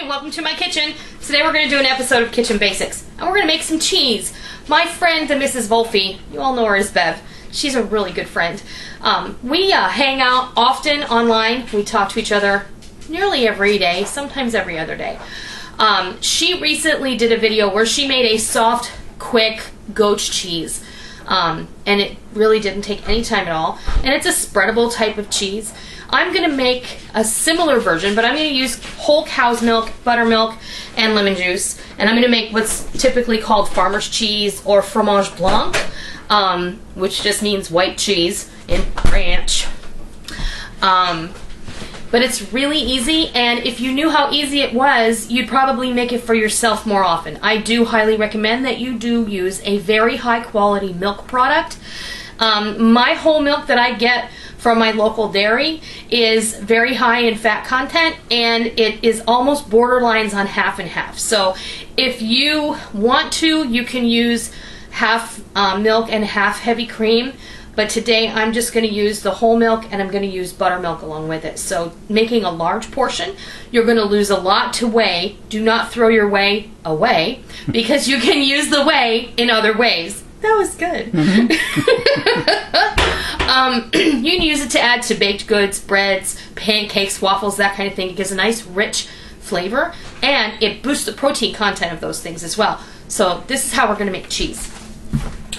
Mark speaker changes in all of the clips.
Speaker 1: welcome to my kitchen. Today we're going to do an episode of Kitchen Basics, and we're going to make some cheese. My friend, TheMrsVolfie, you all know her as Bev. She's a really good friend. We hang out often online. We talk to each other nearly every day, sometimes every other day. She recently did a video where she made a soft, quick goat cheese. And it really didn't take any time at all. And it's a spreadable type of cheese. I'm going to make a similar version, but I'm going to use whole cow's milk, buttermilk, and lemon juice. And I'm going to make what's typically called farmer's cheese or Frommage Blanc, which just means white cheese in French. But it's really easy, and if you knew how easy it was, you'd probably make it for yourself more often. I do highly recommend that you do use a very high quality milk product. My whole milk that I get from my local dairy is very high in fat content, and it is almost borderlines on half and half. So if you want to, you can use half milk and half heavy cream. But today I'm just going to use the whole milk, and I'm going to use buttermilk along with it. So making a large portion, you're going to lose a lot to whey. Do not throw your whey away, because you can use the whey in other ways. That was good. Mm-hmm. You can use it to add to baked goods, breads, pancakes, waffles, that kind of thing. It gives a nice rich flavor, and it boosts the protein content of those things as well. So this is how we're going to make cheese.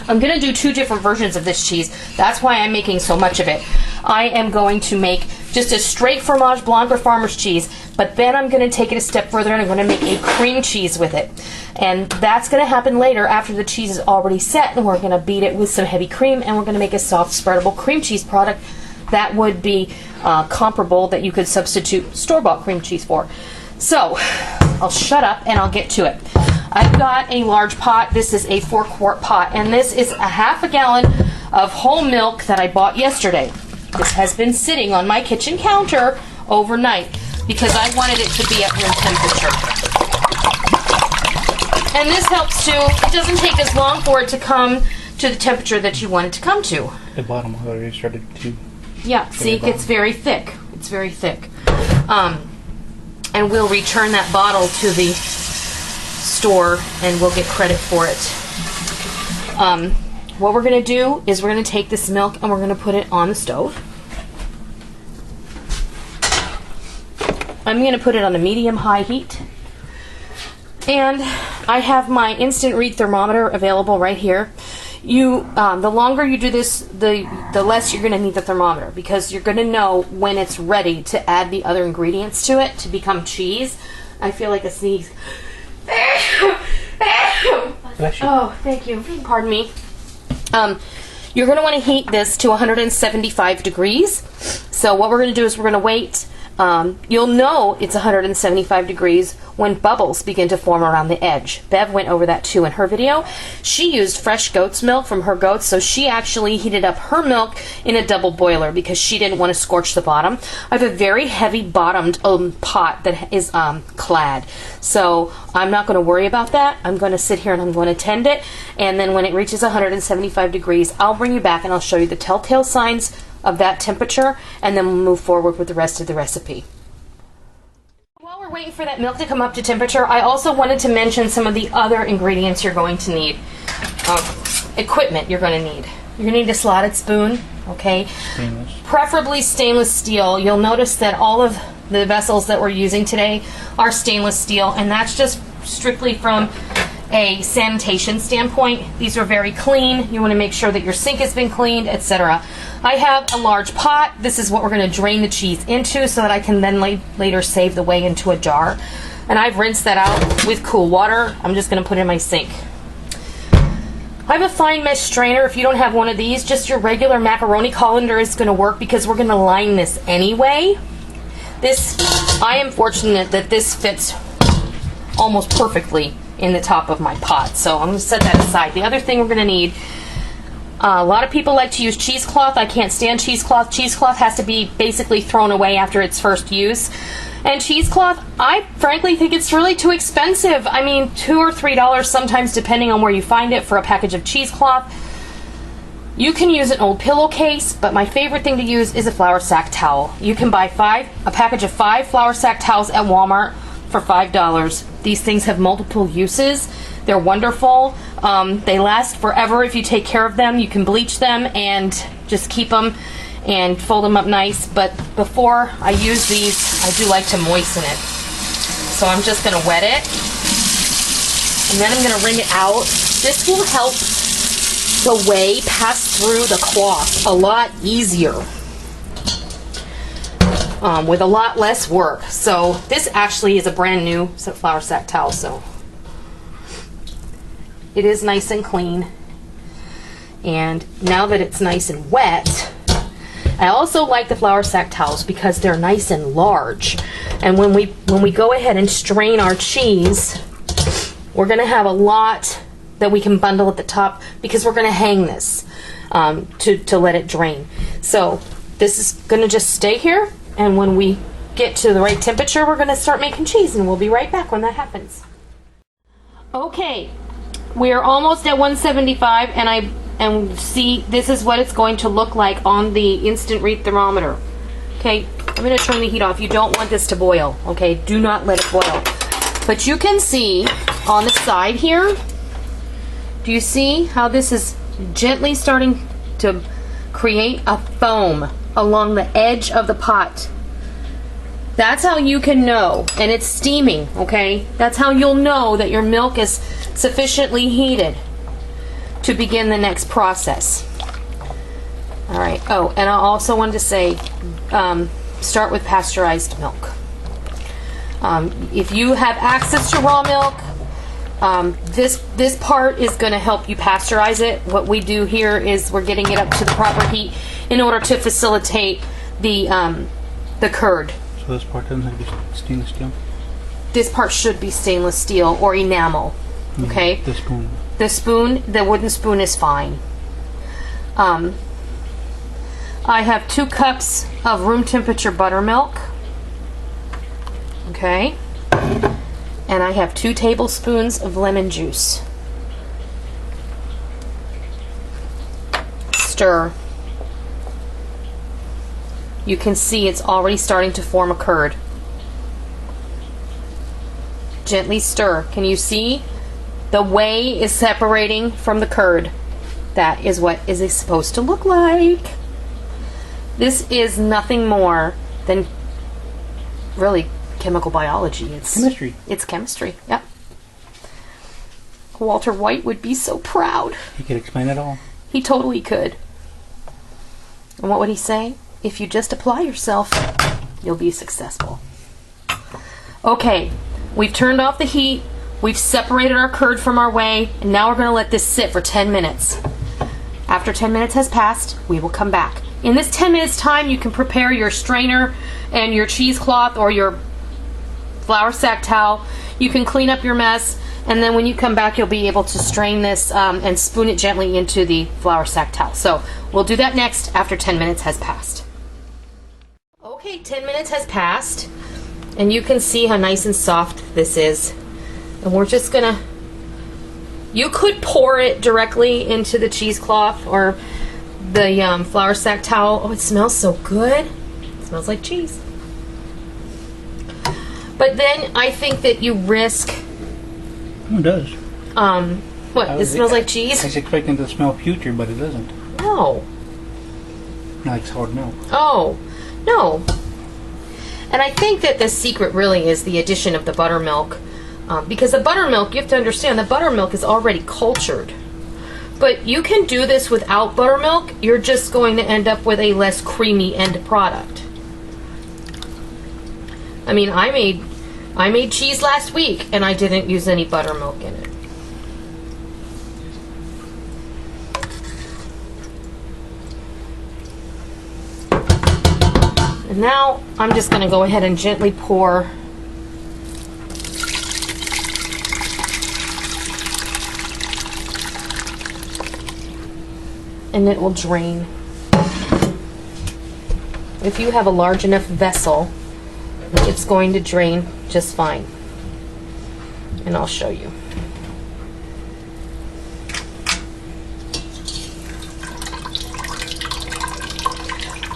Speaker 1: I'm going to do two different versions of this cheese. That's why I'm making so much of it. I am going to make just a straight Fromage Blanc or farmer's cheese, but then I'm going to take it a step further and I'm going to make a cream cheese with it. And that's going to happen later after the cheese is already set, and we're going to beat it with some heavy cream, and we're going to make a soft spreadable cream cheese product that would be comparable, that you could substitute store-bought cream cheese for. So I'll shut up and I'll get to it. I've got a large pot. This is a 4-quart pot, and this is a half a gallon of whole milk that I bought yesterday. This has been sitting on my kitchen counter overnight because I wanted it to be at room temperature. And this helps too. It doesn't take as long for it to come to the temperature that you want it to come to.
Speaker 2: The bottom already started to...
Speaker 1: Yeah, see, it gets very thick. It's very thick. And we'll return that bottle to the store and we'll get credit for it. What we're going to do is we're going to take this milk and we're going to put it on the stove. I'm going to put it on a medium-high heat. And I have my instant read thermometer available right here. The longer you do this, the less you're going to need the thermometer, because you're going to know when it's ready to add the other ingredients to it to become cheese. I feel like a sneeze. Oh, thank you. Pardon me. You're going to want to heat this to 175 degrees. So what we're going to do is we're going to wait. You'll know it's 175 degrees when bubbles begin to form around the edge. Bev went over that too in her video. She used fresh goat's milk from her goats, so she actually heated up her milk in a double boiler because she didn't want to scorch the bottom. I have a very heavy bottomed pot that is clad, so I'm not going to worry about that. I'm going to sit here and I'm going to tend it, and then when it reaches 175 degrees, I'll bring you back and I'll show you the telltale signs of that temperature, and then we'll move forward with the rest of the recipe. While we're waiting for that milk to come up to temperature, I also wanted to mention some of the other ingredients you're going to need. Equipment you're going to need. You're going to need a slotted spoon, okay?
Speaker 2: Stainless.
Speaker 1: Preferably stainless steel. You'll notice that all of the vessels that we're using today are stainless steel, and that's just strictly from a sanitation standpoint. These are very clean. You want to make sure that your sink has been cleaned, etc. I have a large pot. This is what we're going to drain the cheese into so that I can then later save the whey into a jar. And I've rinsed that out with cool water. I'm just going to put it in my sink. I have a fine mesh strainer. If you don't have one of these, just your regular macaroni colander is going to work because we're going to line this anyway. I am fortunate that this fits almost perfectly in the top of my pot, so I'm going to set that aside. The other thing we're going to need, a lot of people like to use cheesecloth. I can't stand cheesecloth. Cheesecloth has to be basically thrown away after its first use. And cheesecloth, I frankly think it's really too expensive. I mean, $2 or $3 sometimes, depending on where you find it, for a package of cheesecloth. You can use an old pillowcase, but my favorite thing to use is a flour sack towel. You can buy a package of 5 flour sack towels at Walmart for $5. These things have multiple uses. They're wonderful. They last forever if you take care of them. You can bleach them and just keep them and fold them up nice. But before I use these, I do like to moisten it. So I'm just going to wet it. And then I'm going to wring it out. This will help the whey pass through the cloth a lot easier. With a lot less work. So this actually is a brand new flour sack towel, so it is nice and clean. And now that it's nice and wet, I also like the flour sack towels because they're nice and large. And when we go ahead and strain our cheese, we're gonna have a lot that we can bundle at the top because we're gonna hang this to let it drain. So this is gonna just stay here. And when we get to the right temperature, we're going to start making cheese, and we'll be right back when that happens. Okay, we're almost at 175, and see, this is what it's going to look like on the instant read thermometer. Okay, I'm going to turn the heat off. You don't want this to boil, okay? Do not let it boil. But you can see on the side here, do you see how this is gently starting to create a foam along the edge of the pot? That's how you can know, and it's steaming, okay? That's how you'll know that your milk is sufficiently heated to begin the next process. All right, oh, and I also wanted to say, start with pasteurized milk. If you have access to raw milk, this part is going to help you pasteurize it. What we do here is we're getting it up to the proper heat in order to facilitate the curd.
Speaker 2: So this part doesn't have to be stainless steel?
Speaker 1: This part should be stainless steel or enamel. Okay?
Speaker 2: The spoon.
Speaker 1: The wooden spoon is fine. I have 2 cups of room temperature buttermilk. Okay? And I have 2 tablespoons of lemon juice. Stir. You can see it's already starting to form a curd. Gently stir. Can you see? The whey is separating from the curd. That is what is supposed to look like. This is nothing more than really chemical biology. It's
Speaker 2: chemistry.
Speaker 1: It's chemistry. Yep. Walter White would be so proud.
Speaker 2: He could explain it all.
Speaker 1: He totally could. And what would he say? If you just apply yourself, you'll be successful. Okay, we've turned off the heat. We've separated our curd from our whey, and now we're going to let this sit for 10 minutes. After 10 minutes has passed, we will come back. In this 10 minutes time, you can prepare your strainer and your cheesecloth or your flour sack towel. You can clean up your mess, and then when you come back, you'll be able to strain this and spoon it gently into the flour sack towel. So we'll do that next after 10 minutes has passed. Okay, 10 minutes has passed, and you can see how nice and soft this is. And we're just gonna, you could pour it directly into the cheesecloth or the flour sack towel. Oh, it smells so good. It smells like cheese. But then I think that you risk.
Speaker 2: It does.
Speaker 1: What? It smells like cheese?
Speaker 2: I was expecting it to smell putrid, but it doesn't.
Speaker 1: No.
Speaker 2: Not like hard milk.
Speaker 1: Oh, no. And I think that the secret really is the addition of the buttermilk. Because the buttermilk, you have to understand, the buttermilk is already cultured. But you can do this without buttermilk. You're just going to end up with a less creamy end product. I mean, I made cheese last week, and I didn't use any buttermilk in it. And now I'm just going to go ahead and gently pour and it will drain. If you have a large enough vessel, it's going to drain just fine. And I'll show you.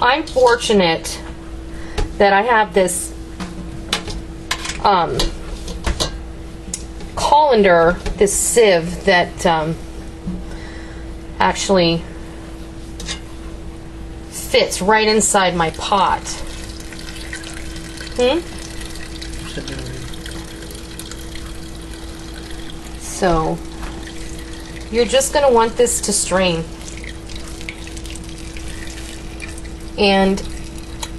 Speaker 1: I'm fortunate that I have this colander, this sieve that actually fits right inside my pot. So you're just going to want this to strain. And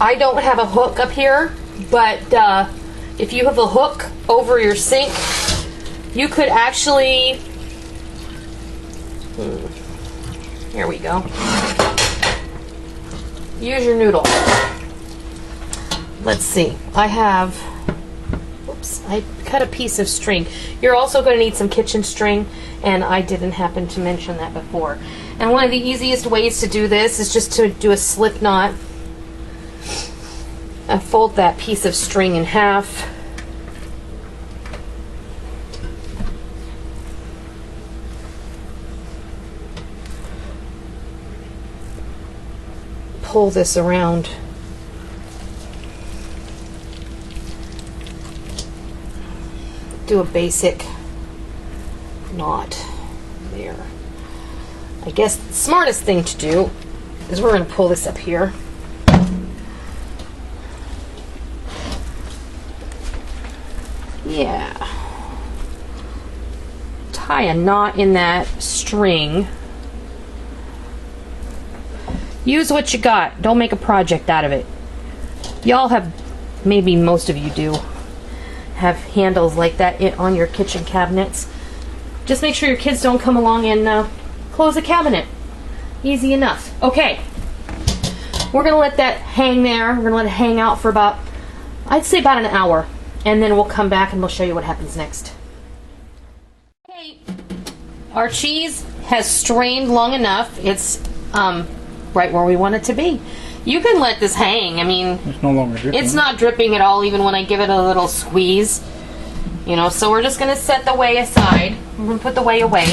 Speaker 1: I don't have a hook up here, but if you have a hook over your sink, you could actually, here we go, use your noodle. Let's see, I have, oops, I cut a piece of string. You're also going to need some kitchen string, and I didn't happen to mention that before. And one of the easiest ways to do this is just to do a slip knot and fold that piece of string in half. Pull this around. Do a basic knot there. I guess the smartest thing to do is we're going to pull this up here. Yeah. Tie a knot in that string. Use what you got. Don't make a project out of it. Y'all have, maybe most of you do, have handles like that on your kitchen cabinets. Just make sure your kids don't come along and close a cabinet. Easy enough. Okay. We're going to let that hang there. We're going to let it hang out for about, I'd say about an hour. And then we'll come back and we'll show you what happens next. Okay. Our cheese has strained long enough. It's right where we want it to be. You can let this hang. I mean,
Speaker 2: it's no longer dripping. It's
Speaker 1: not dripping at all, even when I give it a little squeeze. You know, so we're just going to set the whey aside. We're going to put the whey away.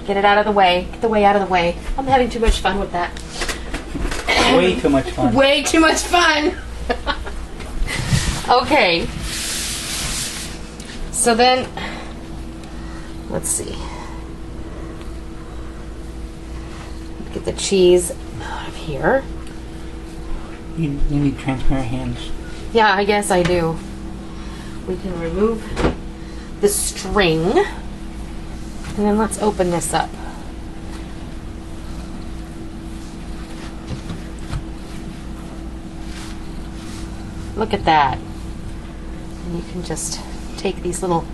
Speaker 1: Get it out of the way. Get the whey out of the way. I'm having too much fun with that.
Speaker 2: Way too much fun.
Speaker 1: Way too much fun. Okay. So then, let's see. Get the cheese out of here.
Speaker 2: You need transparent hands.
Speaker 1: Yeah, I guess I do. We can remove the string. And then let's open this up. Look at that. And you can just take these little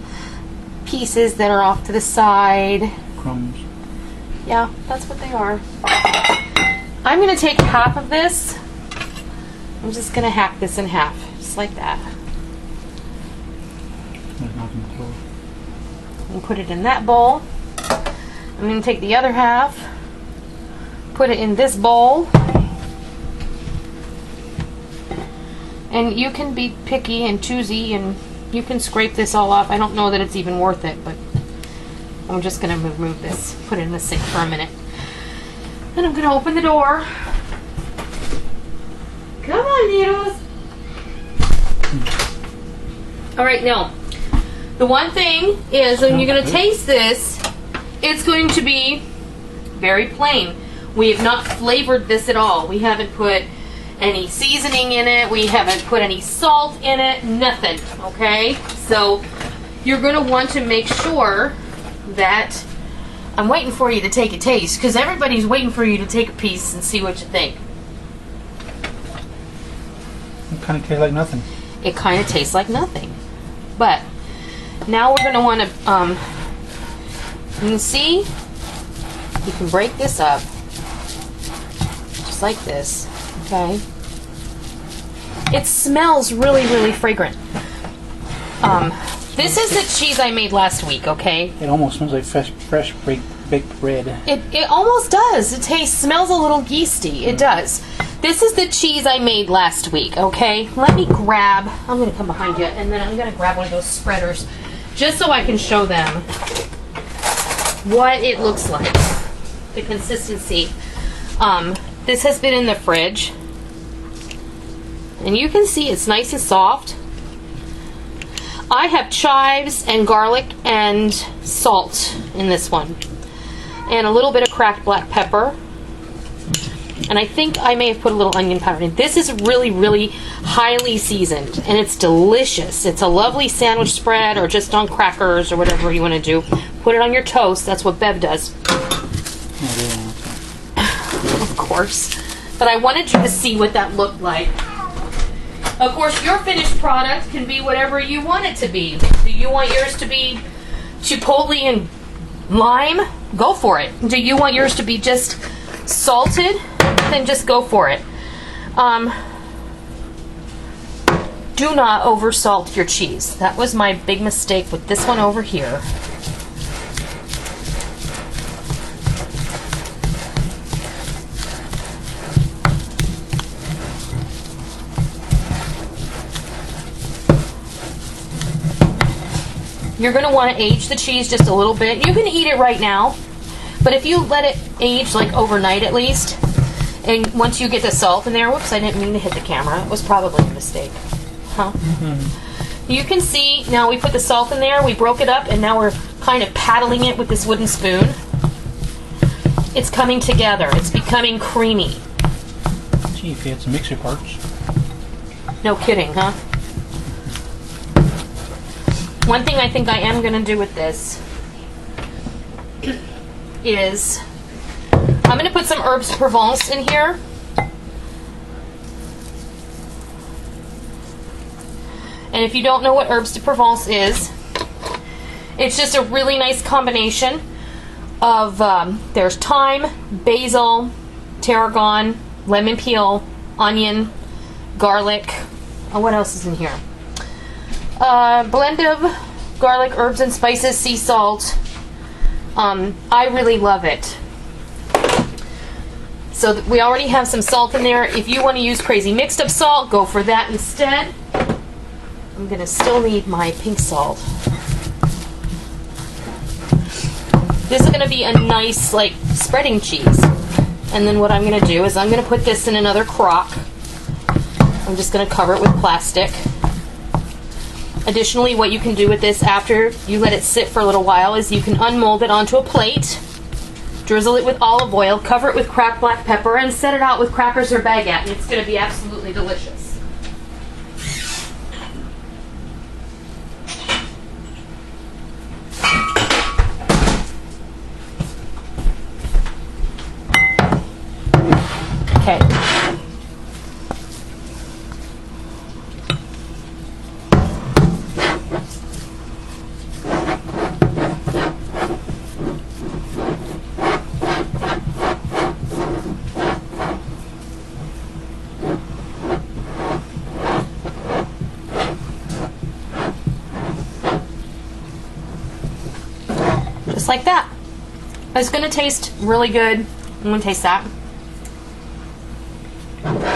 Speaker 1: pieces that are off to the side.
Speaker 2: Crumbs.
Speaker 1: Yeah, that's what they are. I'm going to take half of this. I'm just going to hack this in half, just like that. And put it in that bowl. I'm going to take the other half, put it in this bowl. And you can be picky and choosy, and you can scrape this all off. I don't know that it's even worth it, but I'm just going to remove this, put it in the sink for a minute. Then I'm going to open the door. Come on, Needles. All right, now, the one thing is when you're going to taste this, it's going to be very plain. We have not flavored this at all. We haven't put any seasoning in it. We haven't put any salt in it. Nothing, okay? So you're going to want to make sure that I'm waiting for you to take a taste, because everybody's waiting for you to take a piece and see what you think.
Speaker 2: It kind of tastes like nothing.
Speaker 1: It kind of tastes like nothing. But now we're going to want to, you can see, you can break this up just like this, okay? It smells really, really fragrant. This is the cheese I made last week, okay?
Speaker 2: It almost smells like fresh baked bread.
Speaker 1: It almost does. It smells a little yeasty. It does. This is the cheese I made last week, okay? Let me grab, I'm going to come behind you, and then I'm going to grab one of those spreaders just so I can show them what it looks like, the consistency. This has been in the fridge, and you can see it's nice and soft. I have chives and garlic and salt in this one, and a little bit of cracked black pepper. And I think I may have put a little onion powder in. This is really, really highly seasoned, and it's delicious. It's a lovely sandwich spread, or just on crackers, or whatever you want to do. Put it on your toast. That's what Bev does. Of course. But I wanted you to see what that looked like. Of course, your finished product can be whatever you want it to be. Do you want yours to be chipotle and lime? Go for it. Do you want yours to be just salted? Then just go for it. Do not over salt your cheese. That was my big mistake with this one over here. You're going to want to age the cheese just a little bit. You can eat it right now, but if you let it age like overnight at least, and once you get the salt in there, whoops, I didn't mean to hit the camera. It was probably a mistake. Huh? Mm-hmm. You can see, now we put the salt in there, we broke it up, and now we're kind of paddling it with this wooden spoon. It's coming together. It's becoming creamy.
Speaker 2: Gee, if you had some mixer parts.
Speaker 1: No kidding, huh? One thing I think I am going to do with this is I'm going to put some herbes de Provence in here. And if you don't know what herbes de Provence is, it's just a really nice combination of, there's thyme, basil, tarragon, lemon peel, onion, garlic. Oh, what else is in here? Blend of garlic, herbs and spices, sea salt. I really love it. So we already have some salt in there. If you want to use crazy mixed up salt, go for that instead. I'm going to still need my pink salt. This is going to be a nice, like, spreading cheese. And then what I'm going to do is I'm going to put this in another crock. I'm just going to cover it with plastic. Additionally, what you can do with this after you let it sit for a little while is you can unmold it onto a plate, drizzle it with olive oil, cover it with cracked black pepper, and set it out with crackers or baguette, and it's going to be absolutely delicious. Okay. Just like that. It's going to taste really good. I'm going to taste that.
Speaker 2: That's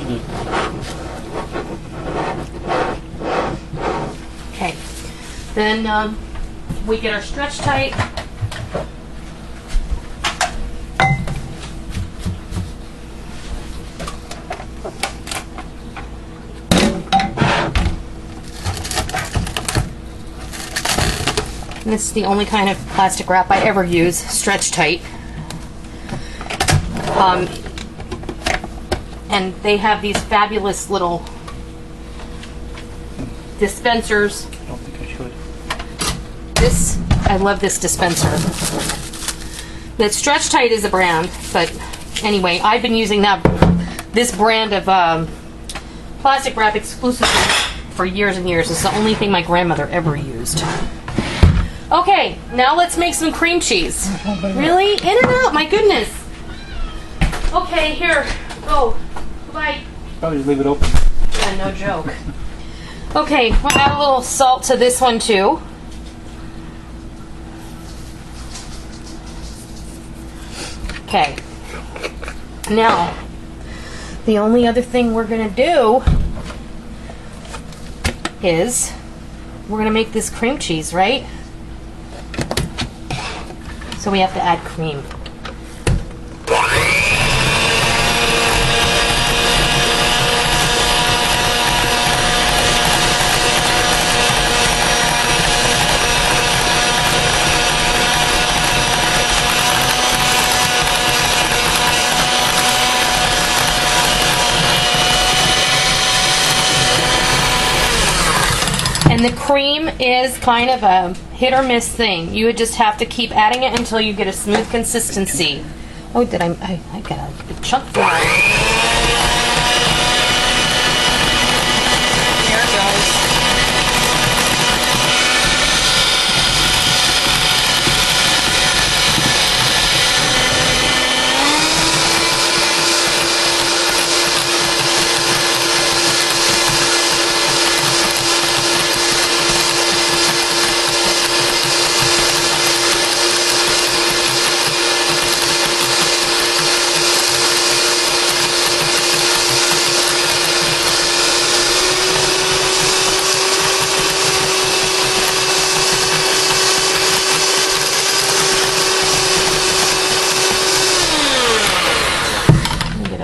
Speaker 2: good.
Speaker 1: Okay. Then we get our stretch tight. This is the only kind of plastic wrap I ever use, stretch tight. And they have these fabulous little dispensers.
Speaker 2: I don't think I should.
Speaker 1: I love this dispenser. The Stretch Tight is a brand, but anyway, I've been using this brand of plastic wrap exclusively for years and years. It's the only thing my grandmother ever used. Okay, now let's make some cream cheese. Really? In and out, my goodness. Okay, here, go. Bye.
Speaker 2: Probably just leave it open.
Speaker 1: Yeah, no joke. Okay, we'll add a little salt to this one too. Okay. Now, the only other thing we're going to do is we're going to make this cream cheese, right? So we have to add cream. And the cream is kind of a hit or miss thing. You would just have to keep adding it until you get a smooth consistency. Oh, did I got a chunk fly. There it goes.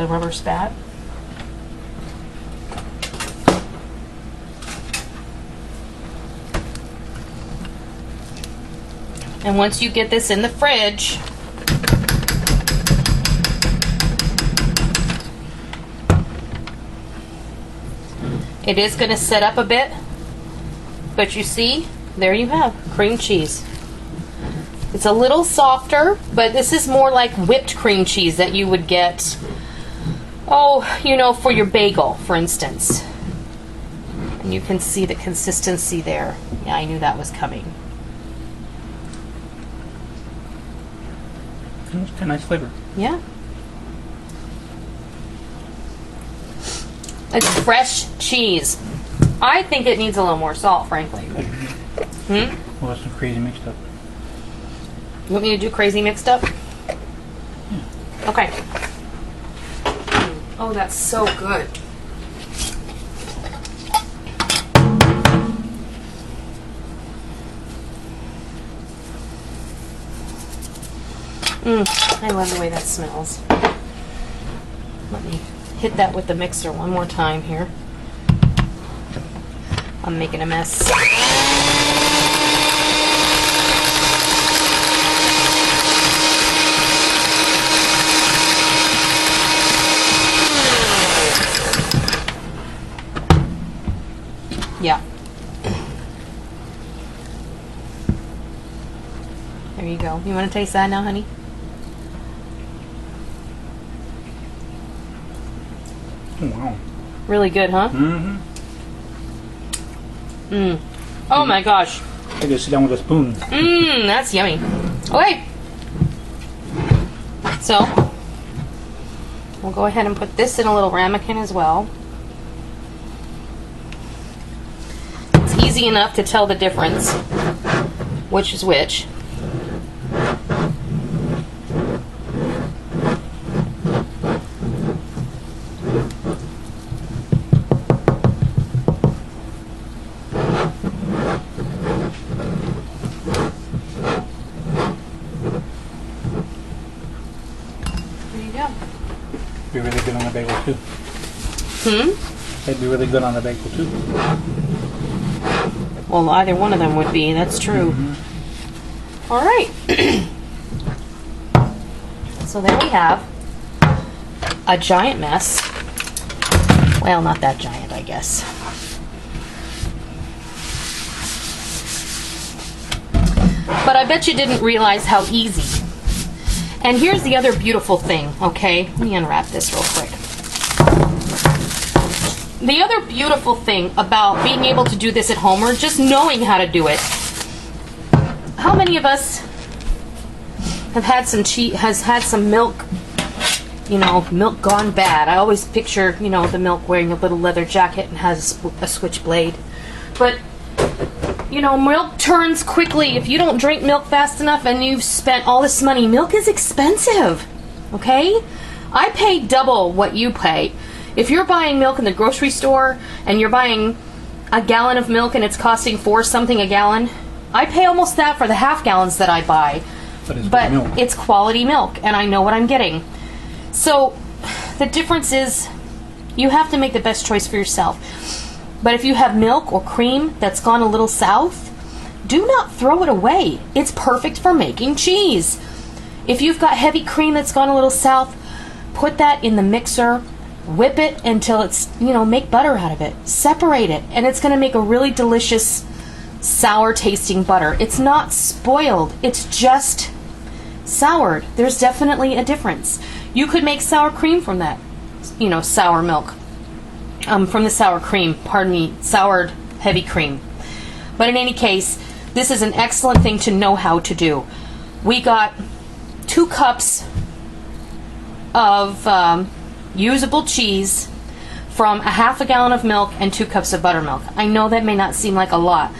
Speaker 1: Rubber spat. And once you get this in the fridge, it is going to set up a bit, but you see, there you have cream cheese. It's a little softer, but this is more like whipped cream cheese that you would get, oh, you know, for your bagel, for instance. And you can see the consistency there. Yeah, I knew that was coming.
Speaker 2: It's got a nice flavor.
Speaker 1: Yeah. It's fresh cheese. I think it needs a little more salt, frankly.
Speaker 2: Well, that's some crazy mixed up.
Speaker 1: You want me to do crazy mixed up?
Speaker 2: Yeah.
Speaker 1: Okay. Oh, that's so good. I love the way that smells. Let me hit that with the mixer one more time here. I'm making a mess. Yeah. There you go. You want to taste that now, honey?
Speaker 2: Oh, wow.
Speaker 1: Really good, huh?
Speaker 2: Mm-hmm.
Speaker 1: Oh my gosh.
Speaker 2: I gotta sit down with a spoon.
Speaker 1: That's yummy. Okay. So, we'll go ahead and put this in a little ramekin as well. It's easy enough to tell the difference, which is which.
Speaker 2: Be really good on the bagel too. They'd be really good on the bagel too.
Speaker 1: Well, either one of them would be. That's true. All right. So there we have a giant mess. Well, not that giant, I guess. But I bet you didn't realize how easy. And here's the other beautiful thing, okay? Let me unwrap this real quick. The other beautiful thing about being able to do this at home, or just knowing how to do it. How many of us have had some has had some milk, you know, milk gone bad? I always picture, you know, the milk wearing a little leather jacket and has a switchblade. But you know, milk turns quickly. If you don't drink milk fast enough and you've spent all this money, milk is expensive, okay? I pay double what you pay. If you're buying milk in the grocery store and you're buying a gallon of milk and it's costing $4 something a gallon, I pay almost that for the half gallons that I buy.
Speaker 2: But
Speaker 1: it's quality milk and I know what I'm getting. So the difference is you have to make the best choice for yourself. But if you have milk or cream that's gone a little south, do not throw it away. It's perfect for making cheese. If you've got heavy cream that's gone a little south, put that in the mixer, whip it until it's, make butter out of it. Separate it, and it's going to make a really delicious sour tasting butter. It's not spoiled, it's just soured. There's definitely a difference. You could make sour cream from that, sour milk. From the sour cream, pardon me, soured heavy cream. But in any case, this is an excellent thing to know how to do. We got 2 cups of usable cheese from a half a gallon of milk and 2 cups of buttermilk. I know that may not seem like a lot.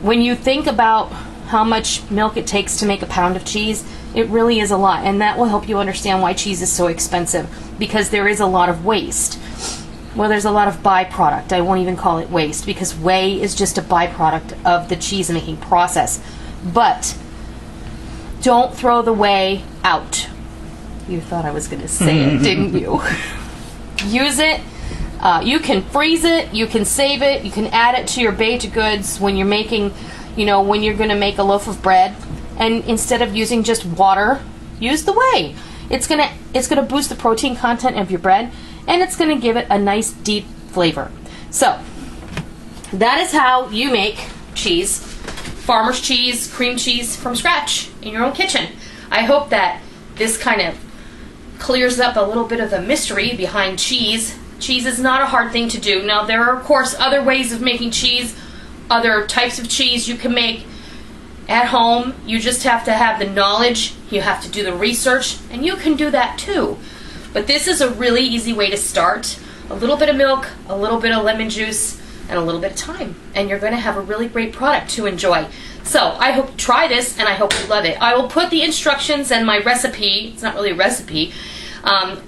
Speaker 1: When you think about how much milk it takes to make a pound of cheese, it really is a lot, and that will help you understand why cheese is so expensive, because there is a lot of waste. Well, there's a lot of byproduct. I won't even call it waste, because whey is just a byproduct of the cheese making process. But don't throw the whey out. You thought I was going to say it, didn't you? Use it. You can freeze it, you can save it, you can add it to your baked goods when you're making, when you're going to make a loaf of bread. And instead of using just water, use the whey. It's gonna boost the protein content of your bread, and it's gonna give it a nice deep flavor. So that is how you make cheese, farmer's cheese, cream cheese from scratch in your own kitchen. I hope that this kind of clears up a little bit of the mystery behind cheese. Cheese is not a hard thing to do. Now, there are, of course, other ways of making cheese, other types of cheese you can make at home. You just have to have the knowledge, you have to do the research, and you can do that too. But this is a really easy way to start. A little bit of milk, a little bit of lemon juice, and a little bit of thyme, and you're going to have a really great product to enjoy. So I hope you try this, and I hope you love it. I will put the instructions and my recipe, it's not really a recipe,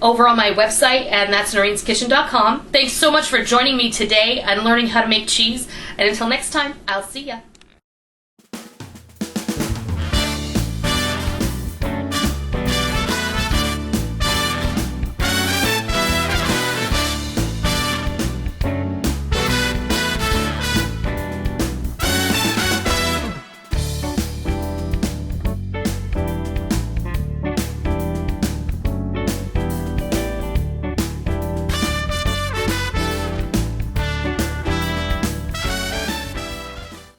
Speaker 1: over on my website, and that's Noreen'sKitchen.com. Thanks so much for joining me today and learning how to make cheese. And until next time, I'll see ya.